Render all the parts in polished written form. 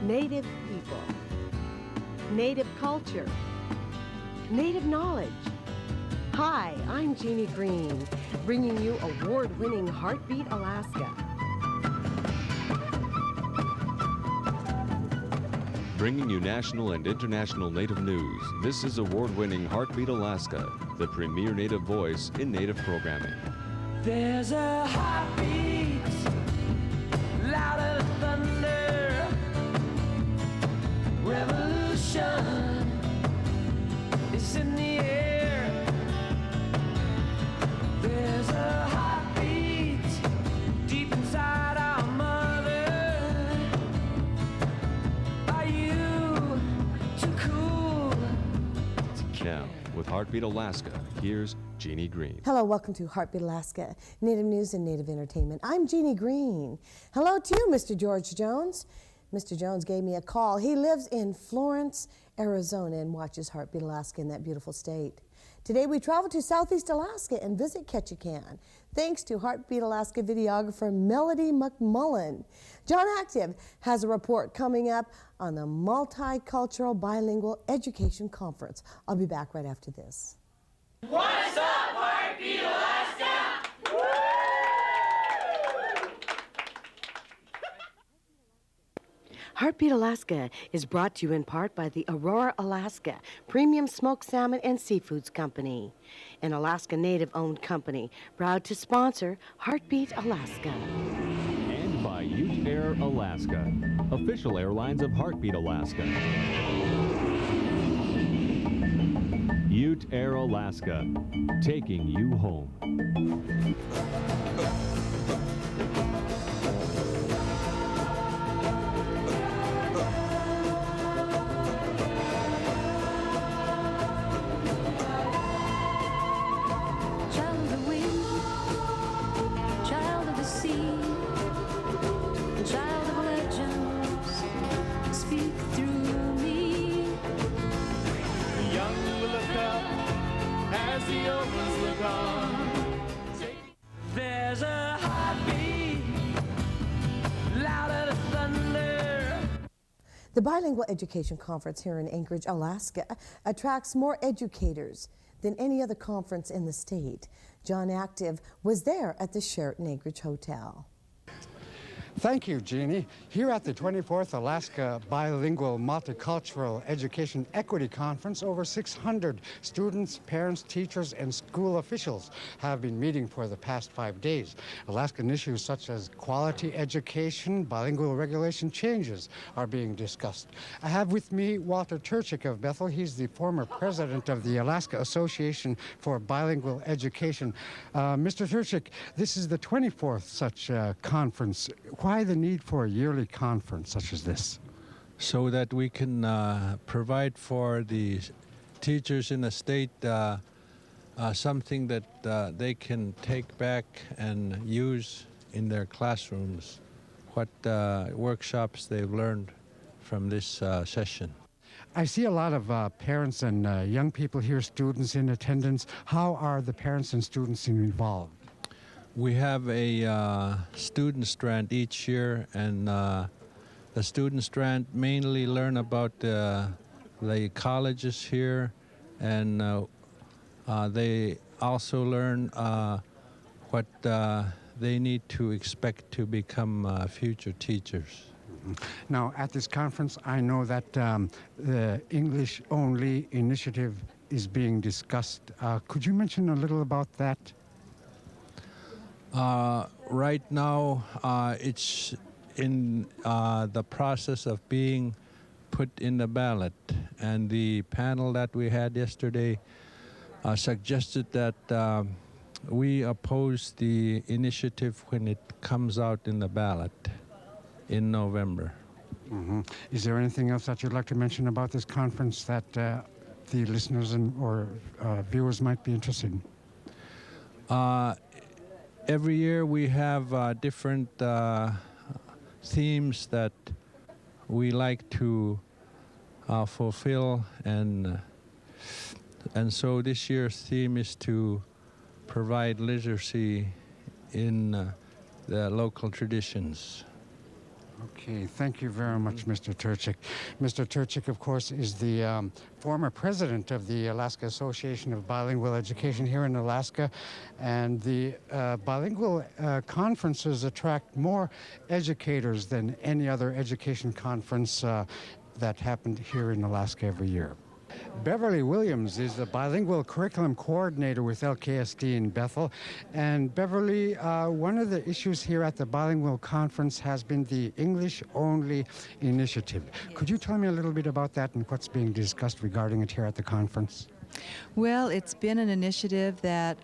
Native people, Native culture, Native knowledge. Hi, I'm Jeannie Green, bringing you award-winning Heartbeat Alaska. Bringing you national and international Native news, this is award-winning Heartbeat Alaska, the premier Native voice in Native programming. There's a heartbeat louder than thunder. Revolution is in the air. There's a heartbeat deep inside our mother. Are you too cool? Now, with Heartbeat Alaska, here's Jeannie Green. Hello, welcome to Heartbeat Alaska, Native News and Native Entertainment. I'm Jeannie Green. Hello to you, Mr. George Jones. Mr. Jones gave me a call. He lives in Florence, Arizona, and watches Heartbeat Alaska in that beautiful state. Today we travel to Southeast Alaska and visit Ketchikan, thanks to Heartbeat Alaska videographer Melody McMullen. John Active has a report coming up on the Multicultural Bilingual Education Conference. I'll be back right after this. What's up, Heartbeat Alaska? Heartbeat Alaska is brought to you in part by the Aurora, Alaska Premium Smoked Salmon and Seafoods Company, an Alaska Native-owned company proud to sponsor Heartbeat Alaska. And by Ute Air Alaska, official airlines of Heartbeat Alaska. Ute Air Alaska, taking you home. There's a heartbeat louder than thunder. The Bilingual Education Conference here in Anchorage, Alaska, attracts more educators than any other conference in the state. John Active was there at the Sheraton Anchorage Hotel. Thank you, Jeannie. Here at the 24th Alaska Bilingual Multicultural Education Equity Conference, over 600 students, parents, teachers, and school officials have been meeting for the past 5 days. Alaskan issues such as quality education, bilingual regulation changes are being discussed. I have with me Walter Turchik of Bethel. He's the former president of the Alaska Association for Bilingual Education. Mr. Turchik, this is the 24th such conference. Why the need for a yearly conference such as this? So that we can provide for the teachers in the state something that they can take back and use in their classrooms, what workshops they've learned from this session. I see a lot of parents and young people here, students in attendance. How are the parents and students involved? We have a student strand each year, and the student strand mainly learn about the colleges here, and they also learn what they need to expect to become future teachers. Now, at this conference, I know that the English-only initiative is being discussed. Could you mention a little about that? Right now, it's in the process of being put in the ballot, and the panel that we had yesterday suggested that we oppose the initiative when it comes out in the ballot in November. Mm-hmm. Is there anything else that you'd like to mention about this conference that the listeners or viewers might be interested in? Every year we have different themes that we like to fulfill, and so this year's theme is to provide literacy in the local traditions. Okay, thank you very much, Mr. Turchik. Mr. Turchik, of course, is the former president of the Alaska Association of Bilingual Education here in Alaska, and the bilingual conferences attract more educators than any other education conference that happened here in Alaska every year. Beverly Williams is the bilingual curriculum coordinator with LKSD in Bethel. And Beverly, one of the issues here at the bilingual conference has been the English-only initiative. Could you tell me a little bit about that and what's being discussed regarding it here at the conference? Well, it's been an initiative that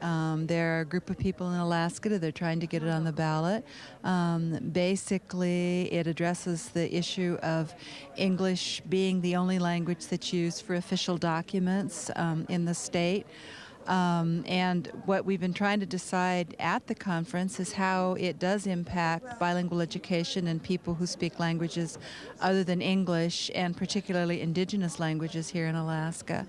there are a group of people in Alaska that they're trying to get it on the ballot. Basically, it addresses the issue of English being the only language that's used for official documents in the state. And what we've been trying to decide at the conference is how it does impact bilingual education and people who speak languages other than English, and particularly indigenous languages here in Alaska.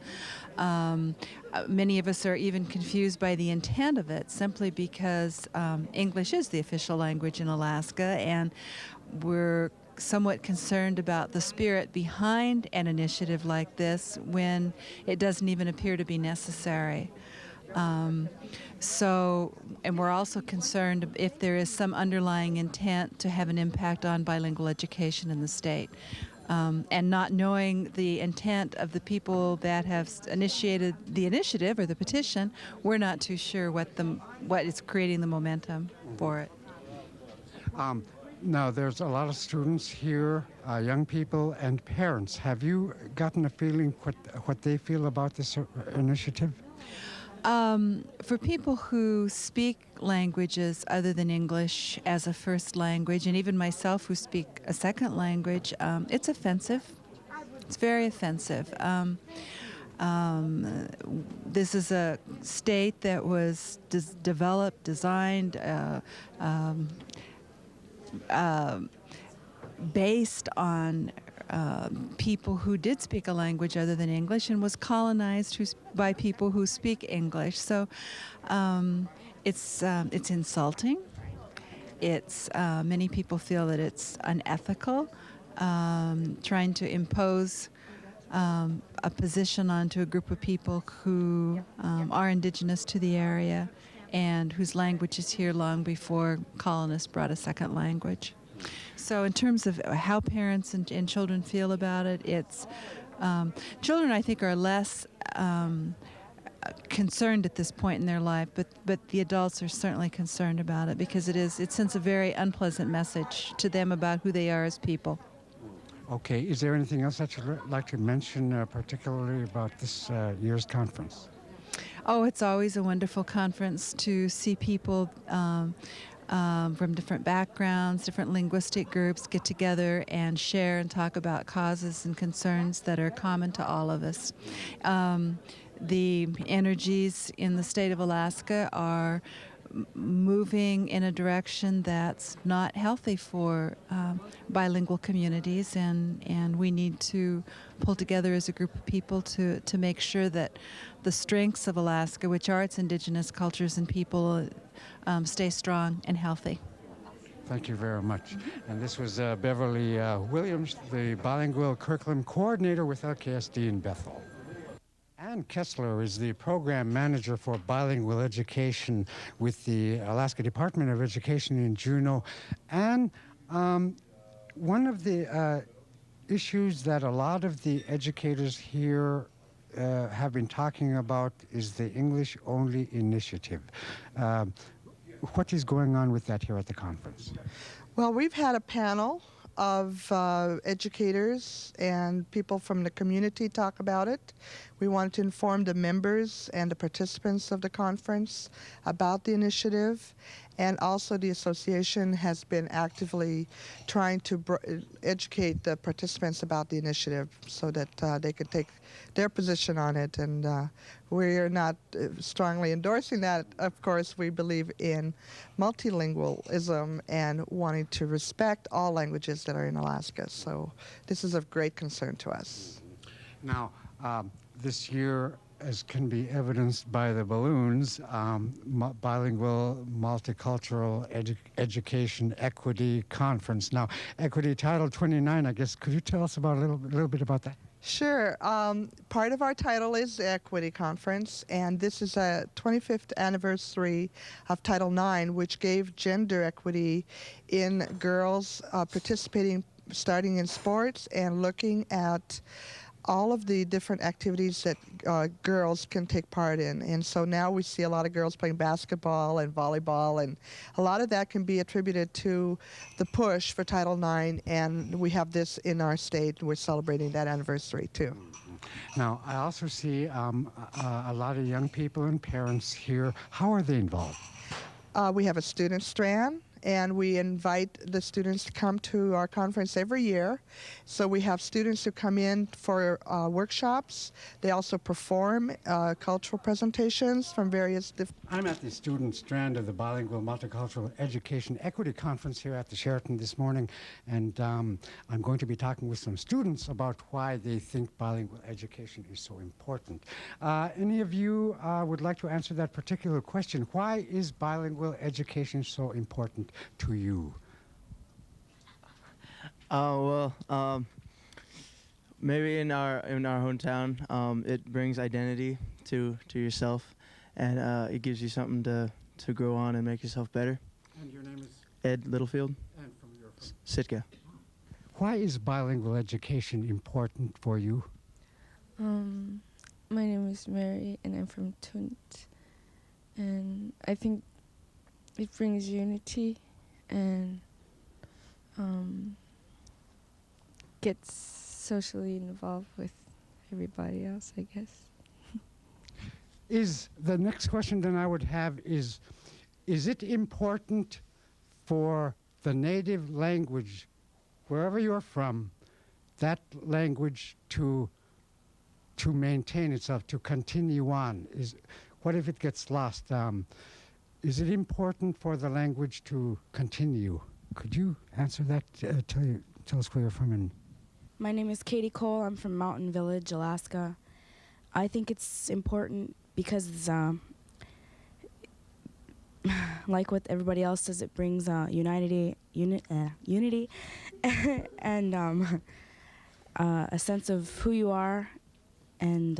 Many of us are even confused by the intent of it, simply because English is the official language in Alaska, and we're somewhat concerned about the spirit behind an initiative like this when it doesn't even appear to be necessary. And we're also concerned if there is some underlying intent to have an impact on bilingual education in the state. And not knowing the intent of the people that have initiated the initiative or the petition, we're not too sure what is creating the momentum for it. Now, there's a lot of students here, young people and parents. Have you gotten a feeling what they feel about this initiative? For people who speak languages other than English as a first language, and even myself who speak a second language, it's offensive. It's very offensive. This is a state that was developed, designed, based on people who did speak a language other than English, and was colonized by people who speak English. So it's insulting. It's many people feel that it's unethical, trying to impose a position onto a group of people who are indigenous to the area and whose language is here long before colonists brought a second language. So in terms of how parents and children feel about it, it's children, I think, are less concerned at this point in their life, but the adults are certainly concerned about it, because it sends a very unpleasant message to them about who they are as people. Okay, is there anything else that you'd like to mention particularly about this year's conference? Oh, it's always a wonderful conference to see people from different backgrounds, different linguistic groups get together and share and talk about causes and concerns that are common to all of us. The energies in the state of Alaska are moving in a direction that's not healthy for bilingual communities, and we need to pull together as a group of people to make sure that the strengths of Alaska, which are its indigenous cultures and people, stay strong and healthy. Thank you very much. And this was Beverly Williams, the bilingual curriculum coordinator with LKSD in Bethel. Ann Kesler is the program manager for bilingual education with the Alaska Department of Education in Juneau. And one of the issues that a lot of the educators here have been talking about is the English-only initiative. What is going on with that here at the conference? Well, we've had a panel of educators and people from the community talk about it. We wanted to inform the members and the participants of the conference about the initiative, and also the association has been actively trying to educate the participants about the initiative so that they can take their position on it. And we're not strongly endorsing that. Of course, we believe in multilingualism and wanting to respect all languages that are in Alaska. So this is of great concern to us. Now, this year as can be evidenced by the balloons, Bilingual Multicultural Education Equity Conference. Now, Equity Title 29, I guess, could you tell us about a little bit about that? Sure. Part of our title is the Equity Conference, and this is a 25th anniversary of Title IX, which gave gender equity in girls participating, starting in sports and looking at all of the different activities that girls can take part in. And so now we see a lot of girls playing basketball and volleyball, and a lot of that can be attributed to the push for Title IX, and we have this in our state. We're celebrating that anniversary too. Now, I also see a lot of young people and parents here. How are they involved? We have a student strand, and we invite the students to come to our conference every year. So we have students who come in for workshops. They also perform cultural presentations from various I'm at the student strand of the Bilingual Multicultural Education Equity Conference here at the Sheraton this morning, and I'm going to be talking with some students about why they think bilingual education is so important. Any of you would like to answer that particular question? Why is bilingual education so important to you? Maybe in our hometown, it brings identity to yourself, and it gives you something to grow on and make yourself better. And your name is? Ed Littlefield. And from your home? Sitka. Why is bilingual education important for you? My name is Mary, and I'm from Tunt, and I think it brings unity and gets socially involved with everybody else, I guess. Is the next question then I would have is it important for the native language, wherever you're from, that language to maintain itself, to continue on? What if it gets lost? Is it important for the language to continue? Could you answer that? Tell us where you're from. My name is Katie Cole. I'm from Mountain Village, Alaska. I think it's important because, like what everybody else does, it brings unity and a sense of who you are. And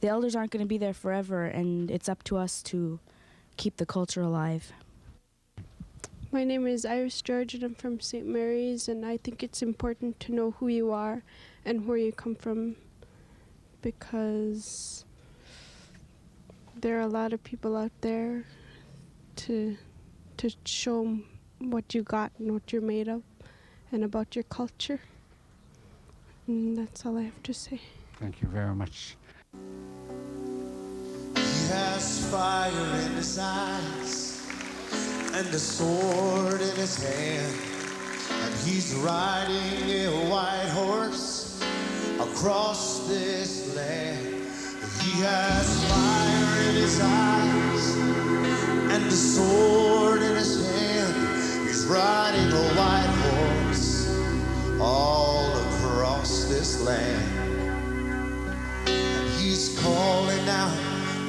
the elders aren't going to be there forever, and it's up to us to keep the culture alive. My name is Iris George, and I'm from St. Mary's, and I think it's important to know who you are and where you come from, because there are a lot of people out there to show 'em what you got and what you're made of and about your culture. And that's all I have to say. Thank you very much. He has fire in his eyes and a sword in his hand, and he's riding a white horse across this land. He has fire in his eyes and a sword in his hand. He's riding a white horse all across this land, and he's calling out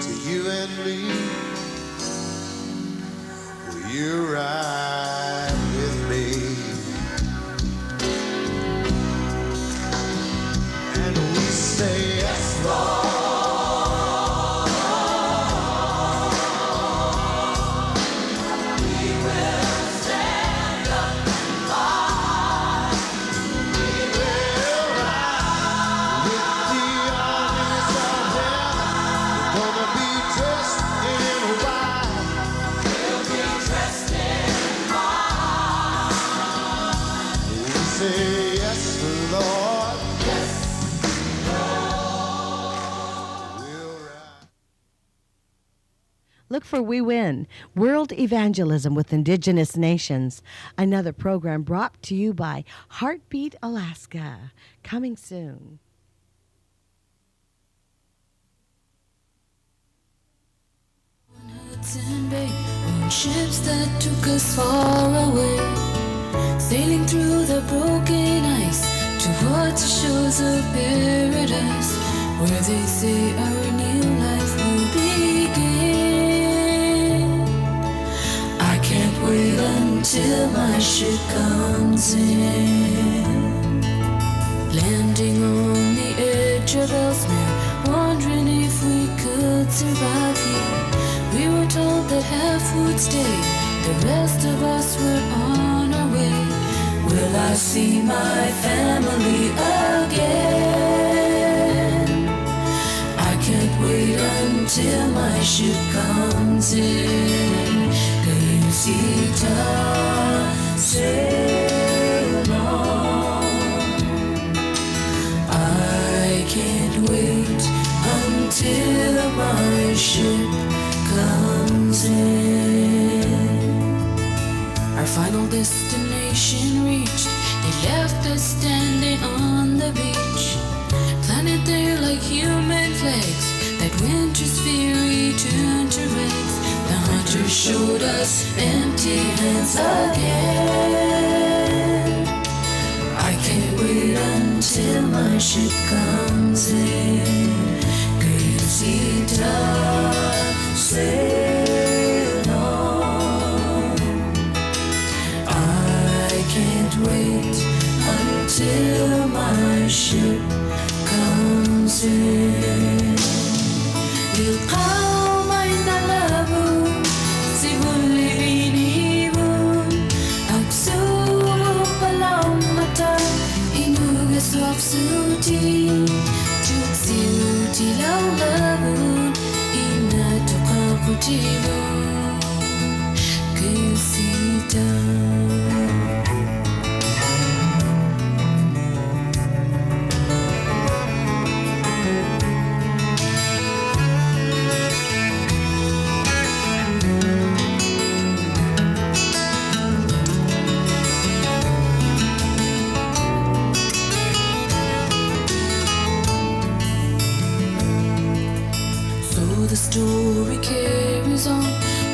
to you and me. Will you ride with me? And we say yes, Lord. Look for We Win, World Evangelism with Indigenous Nations, another program brought to you by Heartbeat Alaska. Coming soon. Hudson Bay, on ships that took us far away, sailing through the broken ice towards the shores of paradise. where they say our new life will begin. I can't wait until my ship comes in, landing on the edge of Ellesmere, wondering if we could survive here. We were told that half would stay, the rest of us were on our way. Will I see my family again? I can't wait until my ship comes in. Kesita, sail on. I can't wait until my ship comes in. Our final destination reached, they left us standing on the beach, planted there like human flags, that winter's fury turned to rags. The hunter showed us empty hands again. I can't wait until my ship comes in. Kesita, sail on. I can't wait until my ship comes in. القوم ينقلبوا سيبوا اللي بينيبوا أكسوا بالعمة إنو قسوا بسوتي تكسيوتي لو لابون إنا تقاقتيبوا كيسيتا. The story carries on.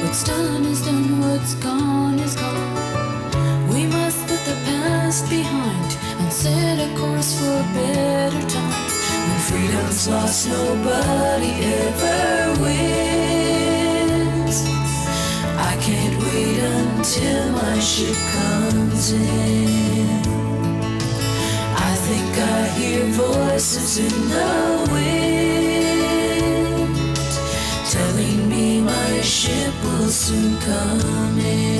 What's done is done, what's gone is gone. We must put the past behind and set a course for better times. When freedom's lost, nobody ever wins. I can't wait until my ship comes in. I think I hear voices in the wind, telling me my ship will soon come in.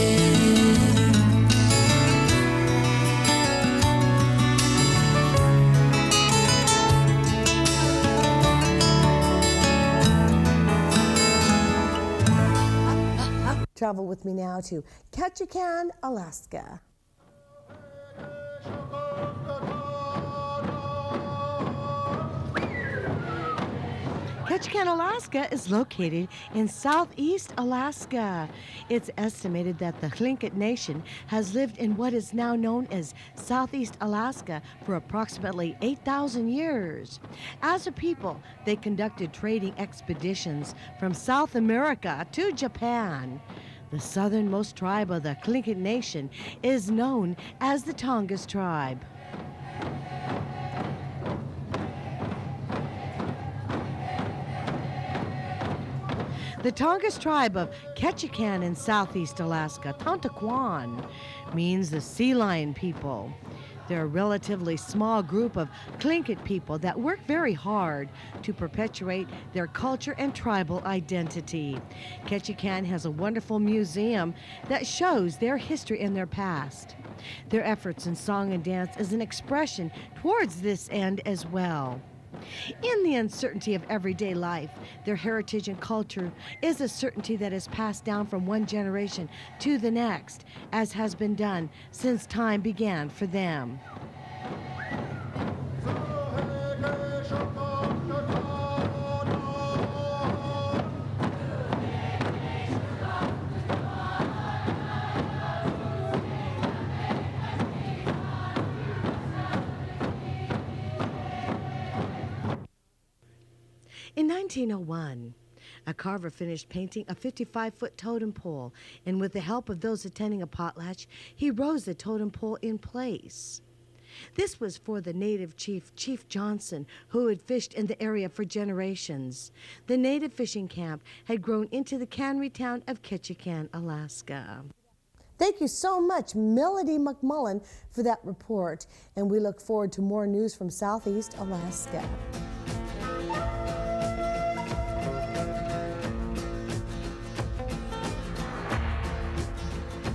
Travel with me now to Ketchikan, Alaska. Ketchikan, Alaska is located in southeast Alaska. It's estimated that the Tlingit Nation has lived in what is now known as southeast Alaska for approximately 8,000 years. As a people, they conducted trading expeditions from South America to Japan. The southernmost tribe of the Tlingit Nation is known as the Tongass tribe. The Tongass tribe of Ketchikan in southeast Alaska, Tontaquan, means the sea lion people. They're a relatively small group of Tlingit people that work very hard to perpetuate their culture and tribal identity. Ketchikan has a wonderful museum that shows their history and their past. Their efforts in song and dance is an expression towards this end as well. In the uncertainty of everyday life, their heritage and culture is a certainty that is passed down from one generation to the next, as has been done since time began for them. In 1901, a carver finished painting a 55-foot totem pole, and with the help of those attending a potlatch, he rose the totem pole in place. This was for the native chief, Chief Johnson, who had fished in the area for generations. The native fishing camp had grown into the cannery town of Ketchikan, Alaska. Thank you so much, Melody McMullen, for that report. And we look forward to more news from Southeast Alaska.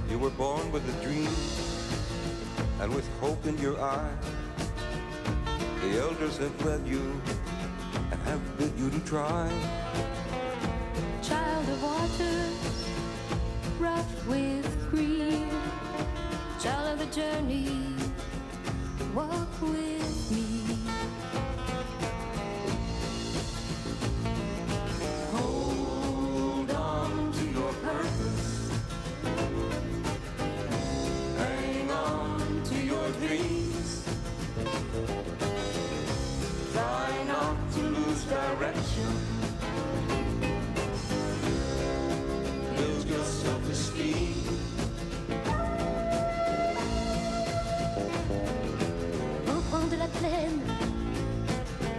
You were born with a dream and with hope in your eye. The elders have led you and have bid you to try. Child of water, rough with green, child of the journey, walk with me. Hold on to your purpose. Hang on to your dreams. Try not to lose direction. Build your self-esteem. Enfant de la plaine,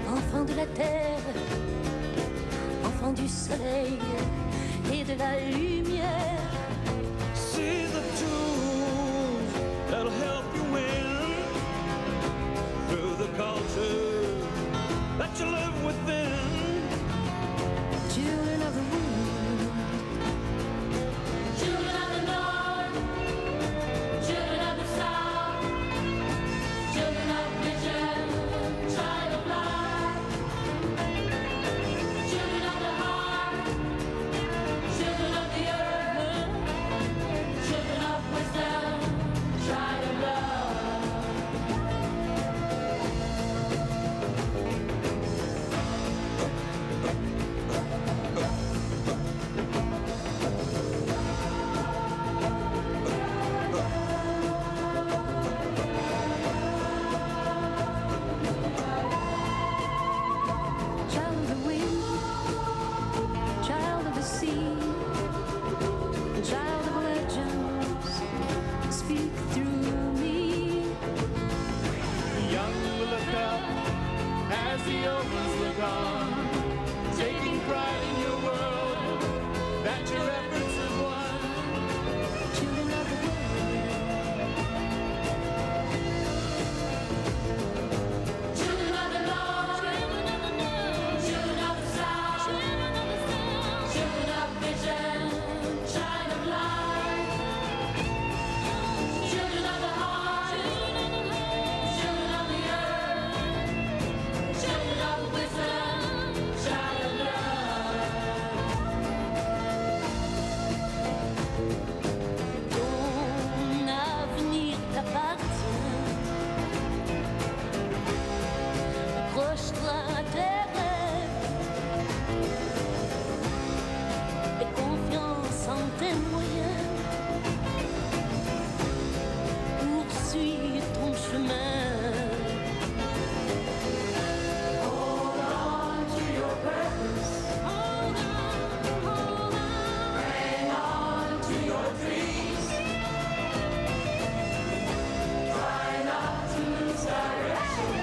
enfant de la terre, enfant du soleil et de la lumière. See the tools that'll help you win through the culture that you live within. Children of the moon, children of the north, children of the south, children of vision, child of light, children of the heart, children of the earth, children of wisdom, child of love. Child of the wind, child of the sea, child of legends, speak through me. The young will look up as the old ones look on, taking pride in your world that your efforts have won. Children of the children of the north, children of the south, children of vision, child of light, children of the heart, children of the earth, children of wisdom, child of love. Ton avenir t'appartient. Accroche-toi à tes rêves et confiance en tes moyens. Poursuis ton chemin. Hold on to your purpose. Hold on. Hang on to your dreams. Try not to lose direction.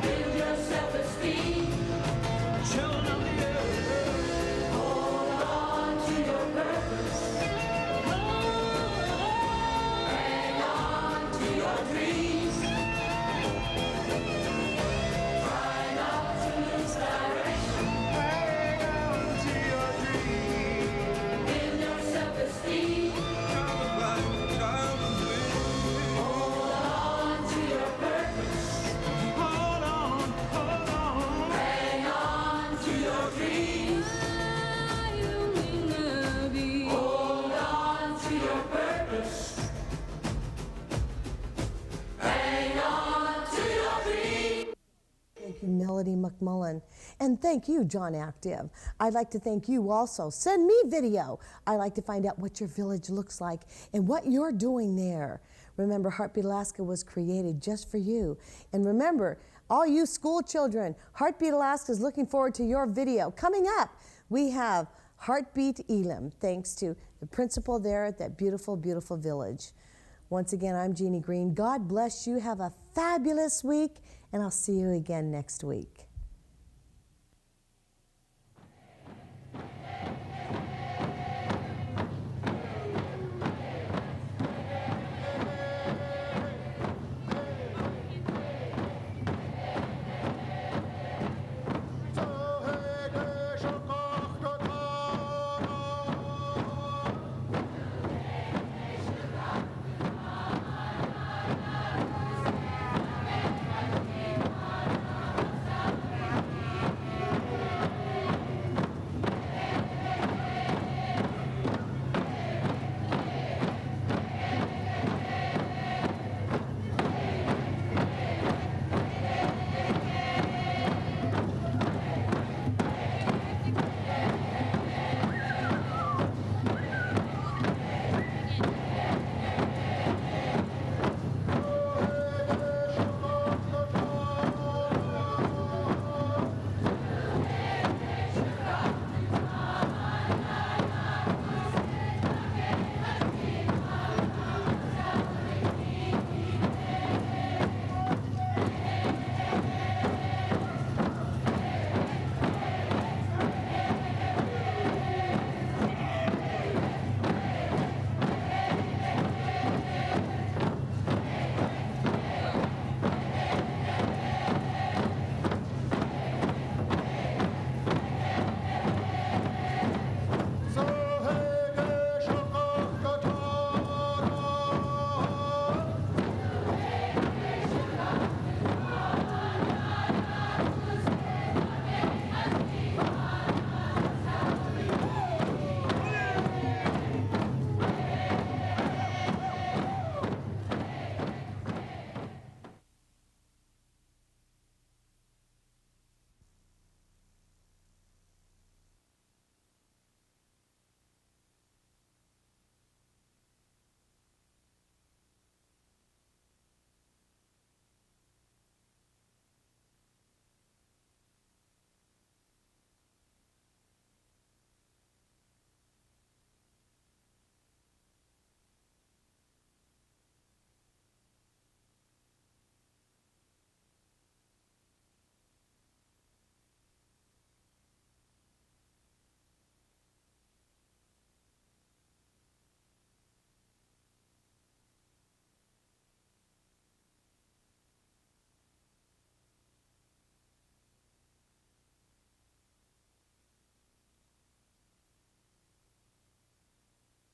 Build your self-esteem. Children of the earth, Hold on to your purpose. Hang on to your dreams. Try not to lose direction. hang on to your dreams. Build your self-esteem. Child of light, child of wind. Hold on to your purpose. Hold on, hold on. Hang on to your dreams. Hold on to your purpose. Hang on to your dreams. Thank you, Melody McMullen. And thank you, John Active. I'd like to thank you also. Send me video. I like to find out what your village looks like and what you're doing there. Remember, Heartbeat Alaska was created just for you. And remember, all you school children, Heartbeat Alaska is looking forward to your video. Coming up, we have Heartbeat Elam, thanks to the principal there at that beautiful, beautiful village. Once again, I'm Jeannie Green. God bless you. Have a fabulous week, and I'll see you again next week.